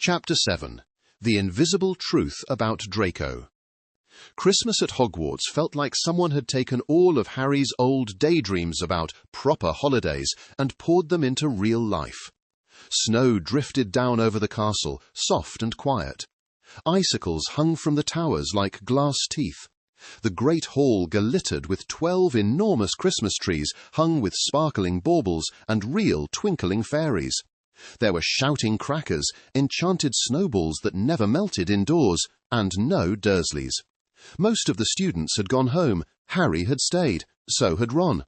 Chapter 7. The Invisible Truth About Draco. Christmas at Hogwarts felt like someone had taken all of Harry's old daydreams about proper holidays and poured them into real life. Snow drifted down over the castle, soft and quiet. Icicles hung from the towers like glass teeth. The great hall glittered with 12 enormous Christmas trees hung with sparkling baubles and real twinkling fairies. There were shouting crackers, enchanted snowballs that never melted indoors, and no Dursleys. Most of the students had gone home. Harry had stayed. So had Ron.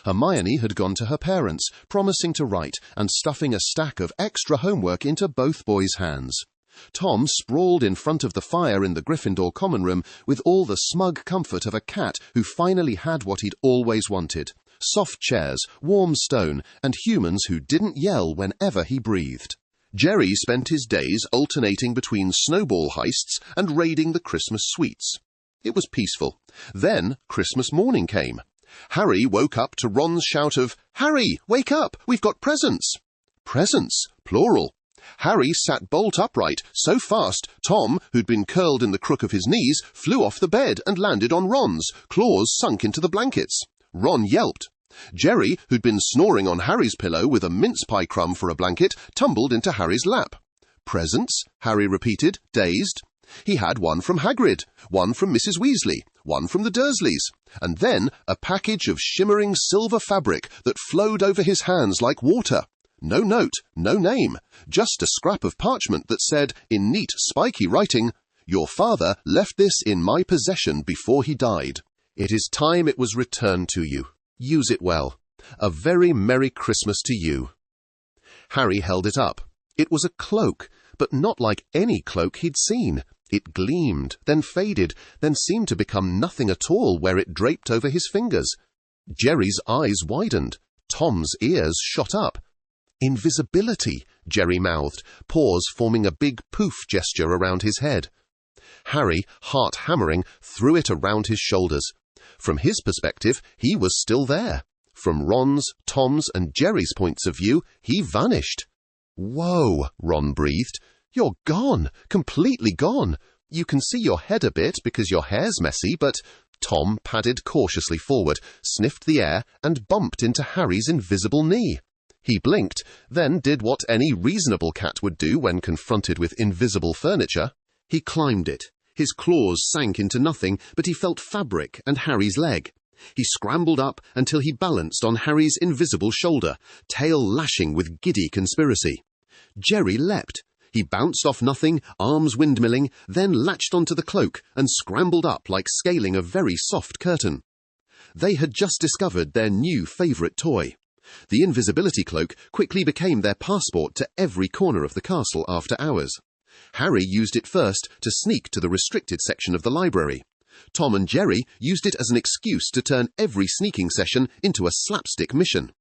Hermione had gone to her parents, promising to write and stuffing a stack of extra homework into both boys' hands. Tom sprawled in front of the fire in the Gryffindor common room with all the smug comfort of a cat who finally had what he'd always wanted: soft chairs, warm stone, and humans who didn't yell whenever he breathed. Jerry spent his days alternating between snowball heists and raiding the Christmas sweets. It was peaceful. Then Christmas morning came. Harry woke up to Ron's shout of, "Harry, wake up! We've got presents!" Presents, plural. Harry sat bolt upright, so fast Tom, who'd been curled in the crook of his knees, flew off the bed and landed on Ron's, claws sunk into the blankets. Ron yelped. Jerry, who'd been snoring on Harry's pillow with a mince pie crumb for a blanket, tumbled into Harry's lap. "Presents?" Harry repeated, dazed. He had one from Hagrid, one from Mrs. Weasley, one from the Dursleys, and then a package of shimmering silver fabric that flowed over his hands like water. No note, no name, just a scrap of parchment that said, in neat, spiky writing, "Your father left this in my possession before he died. It is time it was returned to you. Use it well. A very Merry Christmas to you." Harry held it up. It was a cloak, but not like any cloak he'd seen. It gleamed, then faded, then seemed to become nothing at all where it draped over his fingers. Jerry's eyes widened. Tom's ears shot up. "Invisibility," Jerry mouthed, paws forming a big poof gesture around his head. Harry, heart hammering, threw it around his shoulders. From his perspective, he was still there. From Ron's, Tom's, and Jerry's points of view, he vanished. "Whoa," Ron breathed. "You're gone, completely gone. You can see your head a bit because your hair's messy, but—" Tom padded cautiously forward, sniffed the air, and bumped into Harry's invisible knee. He blinked, then did what any reasonable cat would do when confronted with invisible furniture. He climbed it. His claws sank into nothing, but he felt fabric and Harry's leg. He scrambled up until he balanced on Harry's invisible shoulder, tail lashing with giddy conspiracy. Jerry leapt. He bounced off nothing, arms windmilling, then latched onto the cloak and scrambled up like scaling a very soft curtain. They had just discovered their new favourite toy. The Invisibility Cloak quickly became their passport to every corner of the castle after hours. Harry used it first to sneak to the restricted section of the library. Tom and Jerry used it as an excuse to turn every sneaking session into a slapstick mission.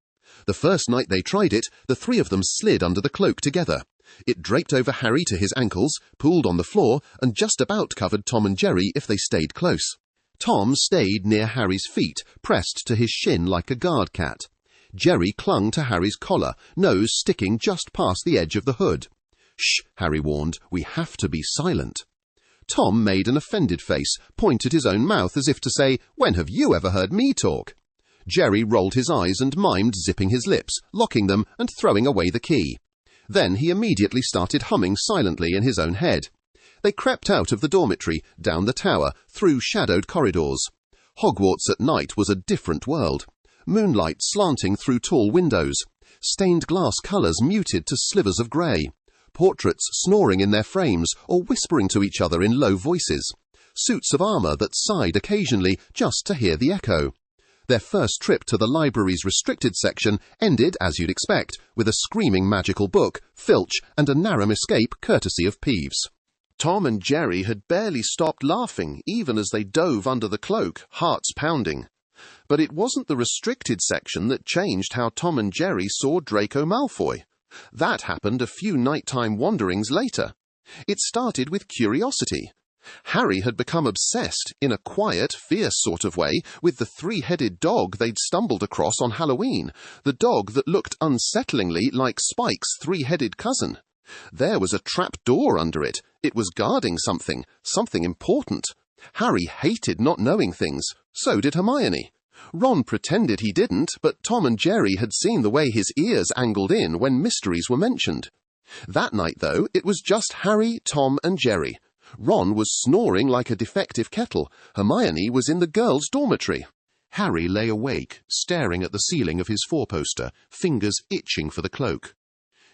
The first night they tried it, the three of them slid under the cloak together. It draped over Harry to his ankles, pooled on the floor, and just about covered Tom and Jerry if they stayed close. Tom stayed near Harry's feet, pressed to his shin like a guard cat. Jerry clung to Harry's collar, nose sticking just past the edge of the hood. "Shh," Harry warned, "we have to be silent." Tom made an offended face, pointed his own mouth as if to say, "When have you ever heard me talk?" Jerry rolled his eyes and mimed zipping his lips, locking them and throwing away the key. Then he immediately started humming silently in his own head. They crept out of the dormitory, down the tower, through shadowed corridors. Hogwarts at night was a different world. Moonlight slanting through tall windows. Stained glass colours muted to slivers of grey. Portraits snoring in their frames or whispering to each other in low voices. Suits of armour that sighed occasionally just to hear the echo. Their first trip to the library's restricted section ended, as you'd expect, with a screaming magical book, Filch, and a narrow escape courtesy of Peeves. Tom and Jerry had barely stopped laughing even as they dove under the cloak, hearts pounding. But it wasn't the restricted section that changed how Tom and Jerry saw Draco Malfoy. That happened a few nighttime wanderings later. It started with curiosity. Harry had become obsessed, in a quiet, fierce sort of way, with the three-headed dog they'd stumbled across on Halloween, the dog that looked unsettlingly like Spike's three-headed cousin. There was a trap door under it. It was guarding something important. Harry hated not knowing things. So did Hermione. Ron pretended he didn't, but Tom and Jerry had seen the way his ears angled in when mysteries were mentioned. That night, though, it was just Harry, Tom, and Jerry. Ron was snoring like a defective kettle. Hermione was in the girls' dormitory. Harry lay awake, staring at the ceiling of his four-poster, fingers itching for the cloak.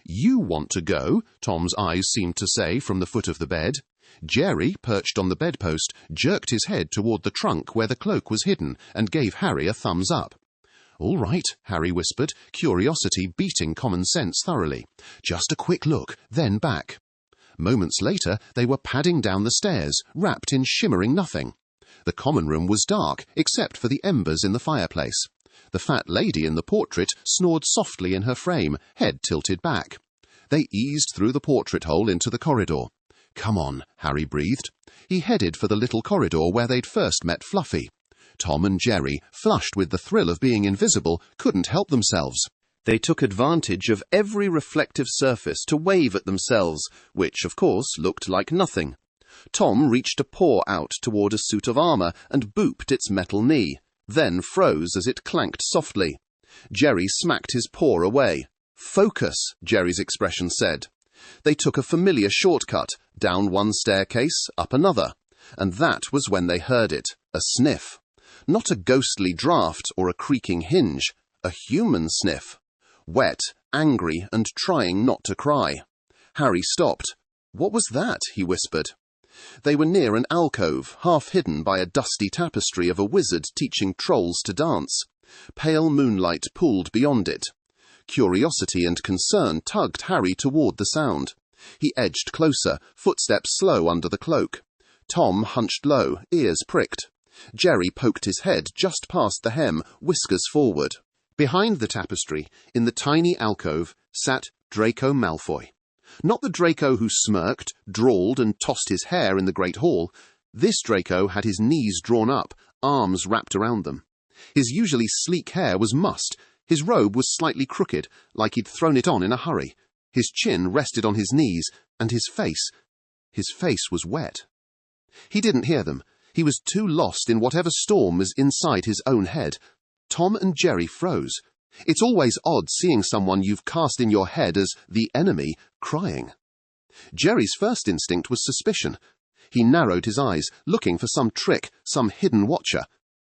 "You want to go," Tom's eyes seemed to say from the foot of the bed. Jerry, perched on the bedpost, jerked his head toward the trunk where the cloak was hidden and gave Harry a thumbs up. "All right," Harry whispered, curiosity beating common sense thoroughly. "Just a quick look, then back." Moments later, they were padding down the stairs, wrapped in shimmering nothing. The common room was dark, except for the embers in the fireplace. The fat lady in the portrait snored softly in her frame, head tilted back. They eased through the portrait hole into the corridor. "Come on," Harry breathed. He headed for the little corridor where they'd first met Fluffy. Tom and Jerry, flushed with the thrill of being invisible, couldn't help themselves. They took advantage of every reflective surface to wave at themselves, which, of course, looked like nothing. Tom reached a paw out toward a suit of armor and booped its metal knee, then froze as it clanked softly. Jerry smacked his paw away. "Focus," Jerry's expression said. They took a familiar shortcut, down one staircase, up another. And that was when they heard it, a sniff. Not a ghostly draught or a creaking hinge, a human sniff. Wet, angry, and trying not to cry. Harry stopped. "What was that?" he whispered. They were near an alcove, half hidden by a dusty tapestry of a wizard teaching trolls to dance. Pale moonlight pooled beyond it. Curiosity and concern tugged Harry toward the sound. He edged closer, footsteps slow under the cloak. Tom hunched low, ears pricked. Jerry poked his head just past the hem, whiskers forward. Behind the tapestry, in the tiny alcove, sat Draco Malfoy. Not the Draco who smirked, drawled, and tossed his hair in the Great Hall. This Draco had his knees drawn up, arms wrapped around them. His usually sleek hair was mussed. His robe was slightly crooked, like he'd thrown it on in a hurry. His chin rested on his knees, and his face was wet. He didn't hear them. He was too lost in whatever storm was inside his own head. Tom and Jerry froze. It's always odd seeing someone you've cast in your head as the enemy crying. Jerry's first instinct was suspicion. He narrowed his eyes, looking for some trick, some hidden watcher.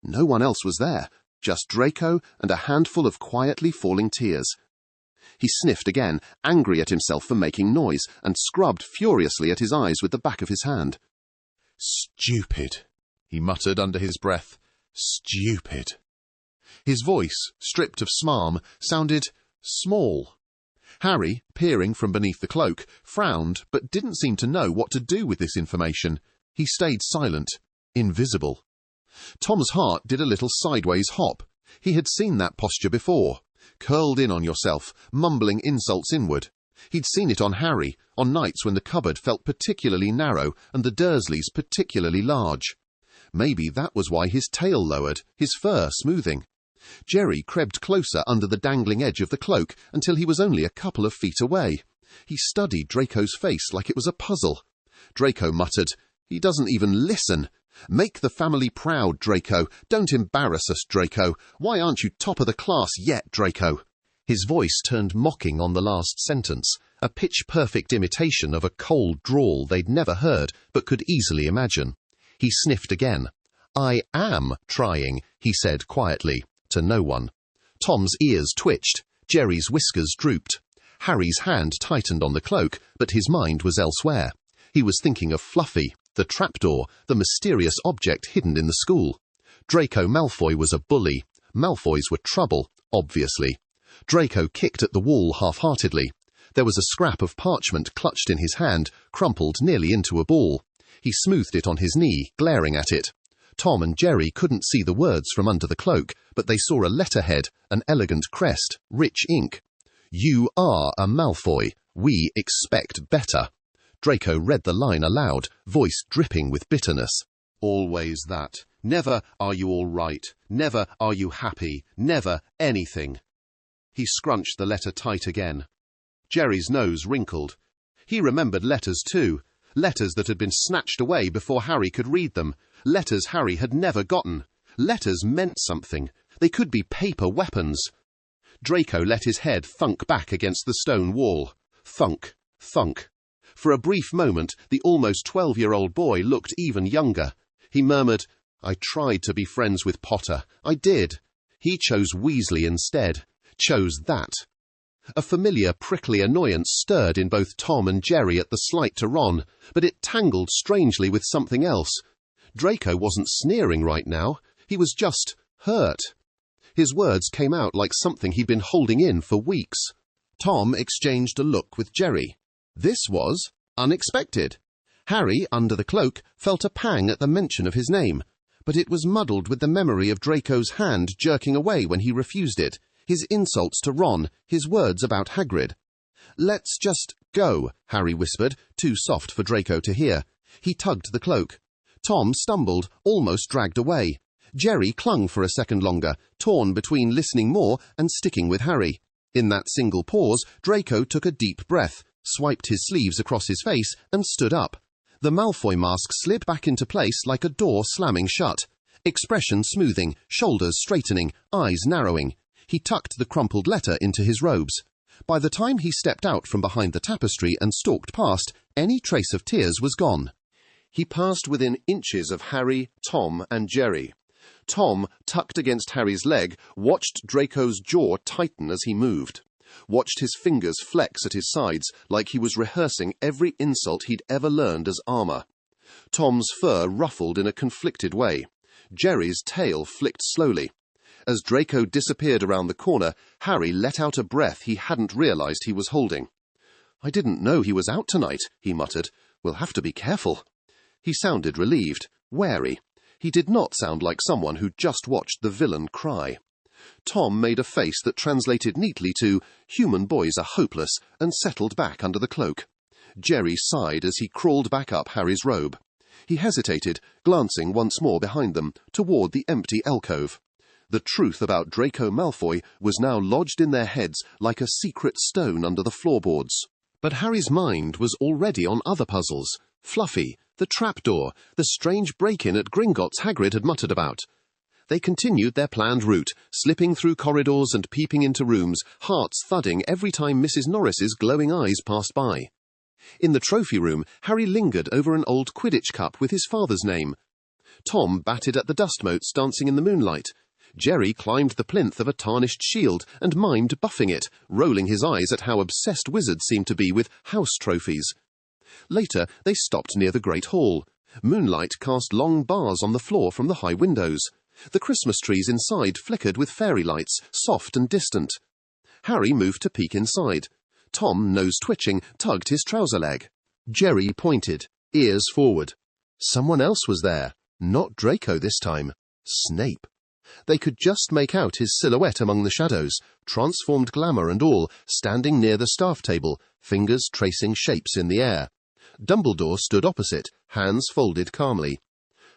No one else was there, just Draco and a handful of quietly falling tears. He sniffed again, angry at himself for making noise, and scrubbed furiously at his eyes with the back of his hand. "Stupid," he muttered under his breath. "Stupid." His voice, stripped of smarm, sounded small. Harry, peering from beneath the cloak, frowned but didn't seem to know what to do with this information. He stayed silent, invisible. Tom's heart did a little sideways hop. He had seen that posture before. Curled in on yourself, mumbling insults inward. He'd seen it on Harry, on nights when the cupboard felt particularly narrow and the Dursleys particularly large. Maybe that was why his tail lowered, his fur smoothing. Jerry crept closer under the dangling edge of the cloak until he was only a couple of feet away. He studied Draco's face like it was a puzzle. Draco muttered, "He doesn't even listen. Make the family proud, Draco. Don't embarrass us, Draco. Why aren't you top of the class yet, Draco?" His voice turned mocking on the last sentence, a pitch-perfect imitation of a cold drawl they'd never heard but could easily imagine. He sniffed again. "I am trying," he said quietly, to no one. Tom's ears twitched. Jerry's whiskers drooped. Harry's hand tightened on the cloak, but his mind was elsewhere. He was thinking of Fluffy, the trapdoor, the mysterious object hidden in the school. Draco Malfoy was a bully. Malfoys were trouble, obviously. Draco kicked at the wall half-heartedly. There was a scrap of parchment clutched in his hand, crumpled nearly into a ball. He smoothed it on his knee, glaring at it. Tom and Jerry couldn't see the words from under the cloak, but they saw a letterhead, an elegant crest, rich ink. "You are a Malfoy. We expect better." Draco read the line aloud, voice dripping with bitterness. "Always that. Never are you all right. Never are you happy. Never anything." He scrunched the letter tight again. Jerry's nose wrinkled. He remembered letters too. Letters that had been snatched away before Harry could read them. Letters Harry had never gotten. Letters meant something. They could be paper weapons. Draco let his head thunk back against the stone wall. Thunk, thunk. For a brief moment, the almost 12-year-old boy looked even younger. He murmured, "I tried to be friends with Potter. I did. He chose Weasley instead. Chose that." A familiar prickly annoyance stirred in both Tom and Jerry at the slight to Ron, but it tangled strangely with something else. Draco wasn't sneering right now. He was just hurt. His words came out like something he'd been holding in for weeks. Tom exchanged a look with Jerry. This was unexpected. Harry, under the cloak, felt a pang at the mention of his name, but it was muddled with the memory of Draco's hand jerking away when he refused it, his insults to Ron, his words about Hagrid. "Let's just go," Harry whispered, too soft for Draco to hear. He tugged the cloak. Tom stumbled, almost dragged away. Jerry clung for a second longer, torn between listening more and sticking with Harry. In that single pause, Draco took a deep breath, swiped his sleeves across his face, and stood up. The Malfoy mask slid back into place like a door slamming shut. Expression smoothing, shoulders straightening, eyes narrowing. He tucked the crumpled letter into his robes. By the time he stepped out from behind the tapestry and stalked past, any trace of tears was gone. He passed within inches of Harry, Tom, and Jerry. Tom, tucked against Harry's leg, watched Draco's jaw tighten as he moved. Watched his fingers flex at his sides like he was rehearsing every insult he'd ever learned as armor. Tom's fur ruffled in a conflicted way. Jerry's tail flicked slowly. As Draco disappeared around the corner, Harry let out a breath he hadn't realized he was holding. "I didn't know he was out tonight," he muttered. "We'll have to be careful." He sounded relieved, wary. He did not sound like someone who'd just watched the villain cry. Tom made a face that translated neatly to "human boys are hopeless," and settled back under the cloak. Jerry sighed as he crawled back up Harry's robe. He hesitated, glancing once more behind them, toward the empty alcove. The truth about Draco Malfoy was now lodged in their heads like a secret stone under the floorboards. But Harry's mind was already on other puzzles. Fluffy, the trapdoor, the strange break-in at Gringotts Hagrid had muttered about. They continued their planned route, slipping through corridors and peeping into rooms, hearts thudding every time Mrs. Norris's glowing eyes passed by. In the trophy room, Harry lingered over an old Quidditch cup with his father's name. Tom batted at the dust motes dancing in the moonlight. Jerry climbed the plinth of a tarnished shield and mimed buffing it, rolling his eyes at how obsessed wizards seemed to be with house trophies. Later, they stopped near the Great Hall. Moonlight cast long bars on the floor from the high windows. The Christmas trees inside flickered with fairy lights, soft and distant. Harry moved to peek inside. Tom, nose twitching, tugged his trouser leg. Jerry pointed, ears forward. Someone else was there. Not Draco this time. Snape. They could just make out his silhouette among the shadows, transformed glamour and all, standing near the staff table, fingers tracing shapes in the air. Dumbledore stood opposite, hands folded calmly.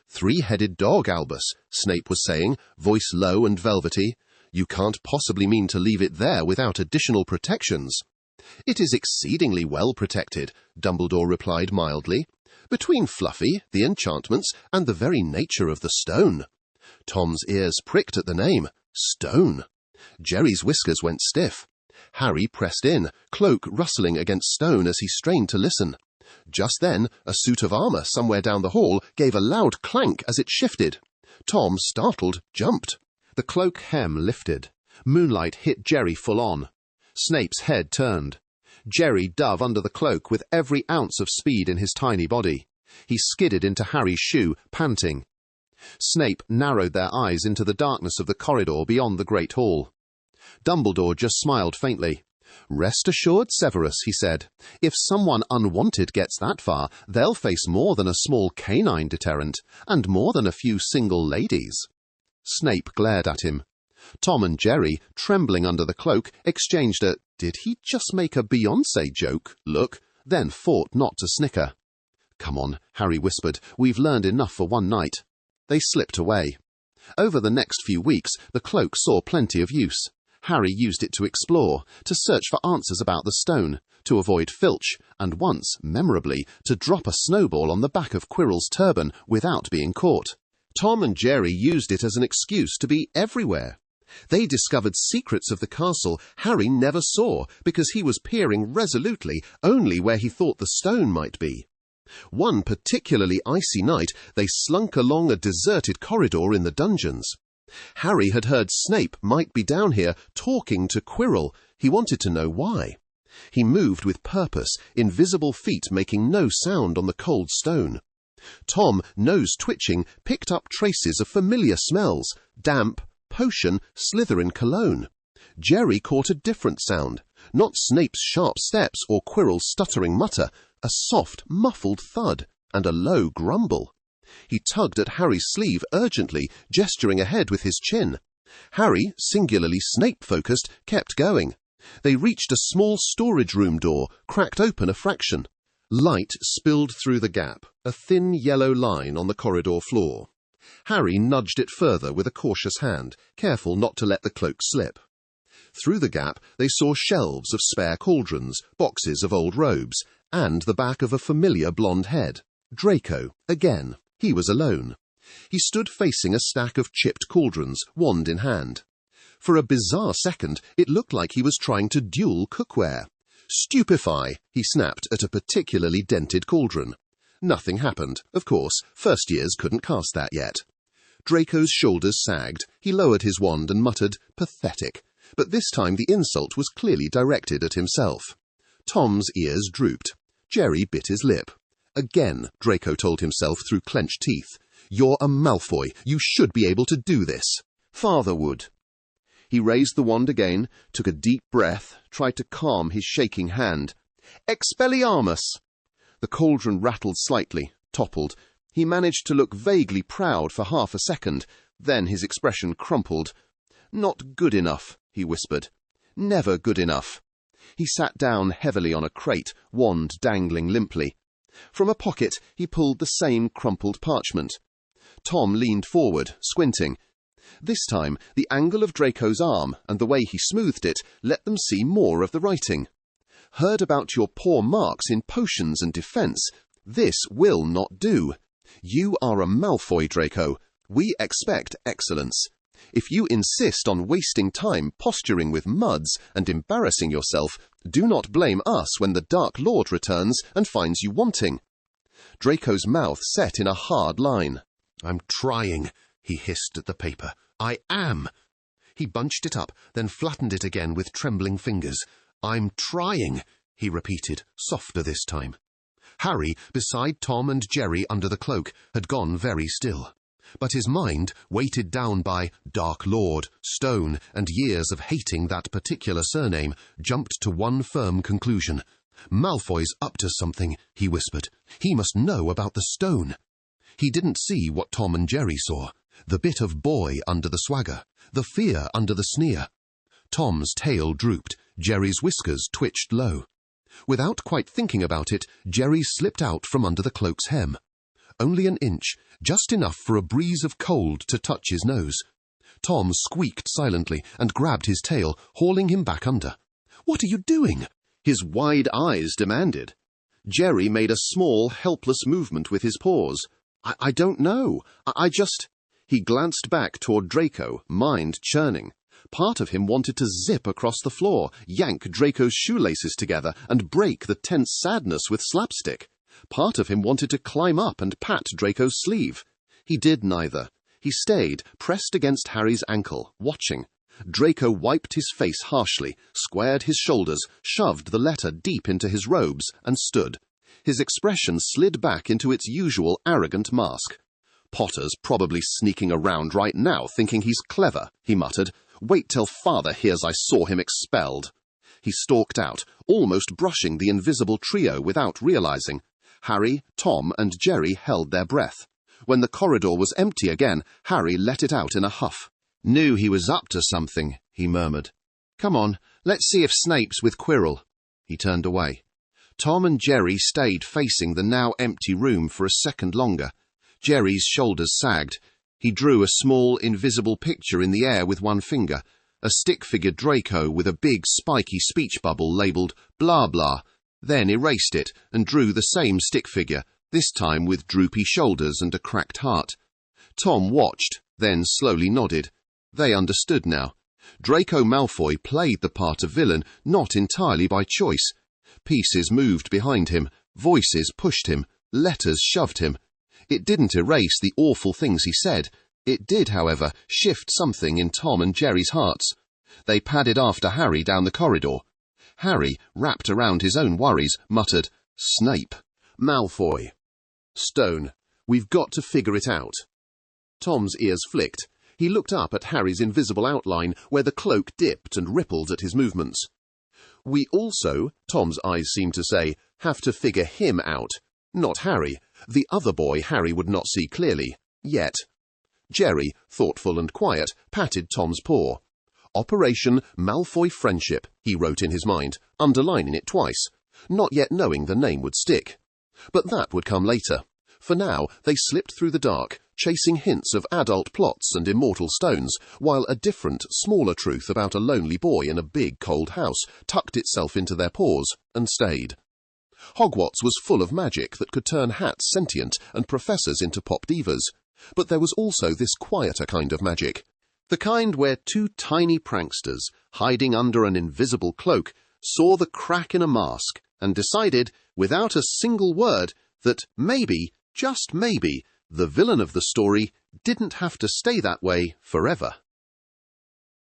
"Three-headed dog, Albus," Snape was saying, voice low and velvety. "You can't possibly mean to leave it there without additional protections." "It is exceedingly well protected," Dumbledore replied mildly, "between Fluffy, the enchantments, and the very nature of the stone." Tom's ears pricked at the name. Stone. Jerry's whiskers went stiff. Harry pressed in, cloak rustling against stone as he strained to listen. Just then, a suit of armor somewhere down the hall gave a loud clank as it shifted. Tom, startled, jumped. The cloak hem lifted. Moonlight hit Jerry full on. Snape's head turned. Jerry dove under the cloak with every ounce of speed in his tiny body. He skidded into Harry's shoe, panting. Snape narrowed their eyes into the darkness of the corridor beyond the Great Hall. Dumbledore just smiled faintly. "Rest assured, Severus," he said. "If someone unwanted gets that far, they'll face more than a small canine deterrent, and more than a few single ladies." Snape glared at him. Tom and Jerry, trembling under the cloak, exchanged a "did he just make a Beyoncé joke?" look, then fought not to snicker. "Come on," Harry whispered. "We've learned enough for one night." They slipped away. Over the next few weeks, the cloak saw plenty of use. Harry used it to explore, to search for answers about the stone, to avoid Filch, and once, memorably, to drop a snowball on the back of Quirrell's turban without being caught. Tom and Jerry used it as an excuse to be everywhere. They discovered secrets of the castle Harry never saw because he was peering resolutely only where he thought the stone might be. One particularly icy night, they slunk along a deserted corridor in the dungeons. Harry had heard Snape might be down here talking to Quirrell. He wanted to know why. He moved with purpose, invisible feet making no sound on the cold stone. Tom, nose twitching, picked up traces of familiar smells: damp, potion, Slytherin cologne. Jerry caught a different sound, not Snape's sharp steps or Quirrell's stuttering mutter, a soft, muffled thud, and a low grumble. He tugged at Harry's sleeve urgently, gesturing ahead with his chin. Harry, singularly Snape-focused, kept going. They reached a small storage room door, cracked open a fraction. Light spilled through the gap, a thin yellow line on the corridor floor. Harry nudged it further with a cautious hand, careful not to let the cloak slip. Through the gap they saw shelves of spare cauldrons, boxes of old robes, and the back of a familiar blonde head. Draco, again. He was alone. He stood facing a stack of chipped cauldrons, wand in hand. For a bizarre second, it looked like he was trying to duel cookware. "Stupefy," he snapped at a particularly dented cauldron. Nothing happened. Of course, first years couldn't cast that yet. Draco's shoulders sagged. He lowered his wand and muttered, "Pathetic." But this time the insult was clearly directed at himself. Tom's ears drooped. Jerry bit his lip. Again, Draco told himself through clenched teeth. "You're a Malfoy. You should be able to do this. Father would." He raised the wand again, took a deep breath, tried to calm his shaking hand. "Expelliarmus!" The cauldron rattled slightly, toppled. He managed to look vaguely proud for half a second. Then his expression crumpled. "Not good enough," he whispered. "Never good enough." He sat down heavily on a crate, wand dangling limply. From a pocket he pulled the same crumpled parchment. Tom leaned forward, squinting. This time the angle of Draco's arm and the way he smoothed it let them see more of the writing. "Heard about your poor marks in potions and defence. This will not do. You are a Malfoy, Draco. We expect excellence. If you insist on wasting time posturing with muds and embarrassing yourself, do not blame us when the Dark Lord returns and finds you wanting." Draco's mouth set in a hard line. "I'm trying," he hissed at the paper. "I am." He bunched it up, then flattened it again with trembling fingers. "I'm trying," he repeated, softer this time. Harry, beside Tom and Jerry under the cloak, had gone very still. But his mind, weighted down by Dark Lord, Stone, and years of hating that particular surname, jumped to one firm conclusion. "Malfoy's up to something," he whispered. "He must know about the stone." He didn't see what Tom and Jerry saw. The bit of boy under the swagger, the fear under the sneer. Tom's tail drooped, Jerry's whiskers twitched low. Without quite thinking about it, Jerry slipped out from under the cloak's hem. Only an inch, just enough for a breeze of cold to touch his nose. Tom squeaked silently and grabbed his tail, hauling him back under. "What are you doing?" his wide eyes demanded. Jerry made a small, helpless movement with his paws. I don't know. I just... He glanced back toward Draco, mind churning. Part of him wanted to zip across the floor, yank Draco's shoelaces together, and break the tense sadness with Slapstick. Part of him wanted to climb up and pat Draco's sleeve. He did neither. He stayed, pressed against Harry's ankle, watching. Draco wiped his face harshly, squared his shoulders, shoved the letter deep into his robes, and stood. His expression slid back into its usual arrogant mask. "Potter's probably sneaking around right now thinking he's clever," he muttered. "Wait till Father hears I saw him expelled." He stalked out, almost brushing the invisible trio without realizing. Harry, Tom, and Jerry held their breath. When the corridor was empty again, Harry let it out in a huff. "Knew he was up to something," he murmured. "Come on, let's see if Snape's with Quirrell." He turned away. Tom and Jerry stayed facing the now empty room for a second longer. Jerry's shoulders sagged. He drew a small, invisible picture in the air with one finger. a stick-figure Draco with a big spiky speech bubble labelled blah blah, then erased it and drew the same stick figure, this time with droopy shoulders and a cracked heart. Tom watched, then slowly nodded. They understood now. Draco Malfoy played the part of villain, not entirely by choice. Pieces moved behind him, voices pushed him, letters shoved him. It didn't erase the awful things he said. It did, however, shift something in Tom and Jerry's hearts. They padded after Harry down the corridor. Harry, wrapped around his own worries, muttered, "Snape. Malfoy. Stone. We've got to figure it out." Tom's ears flicked. He looked up at Harry's invisible outline, where the cloak dipped and rippled at his movements. "We also," Tom's eyes seemed to say, "have to figure him out. Not Harry. The other boy Harry would not see clearly. Yet." Jerry, thoughtful and quiet, patted Tom's paw. "Operation Malfoy Friendship," he wrote in his mind, underlining it twice, not yet knowing the name would stick. But that would come later. For now, they slipped through the dark, chasing hints of adult plots and immortal stones, while a different, smaller truth about a lonely boy in a big, cold house tucked itself into their paws and stayed. Hogwarts was full of magic that could turn hats sentient and professors into pop divas. But there was also this quieter kind of magic. The kind where two tiny pranksters, hiding under an invisible cloak, saw the crack in a mask and decided, without a single word, that maybe, just maybe, the villain of the story didn't have to stay that way forever.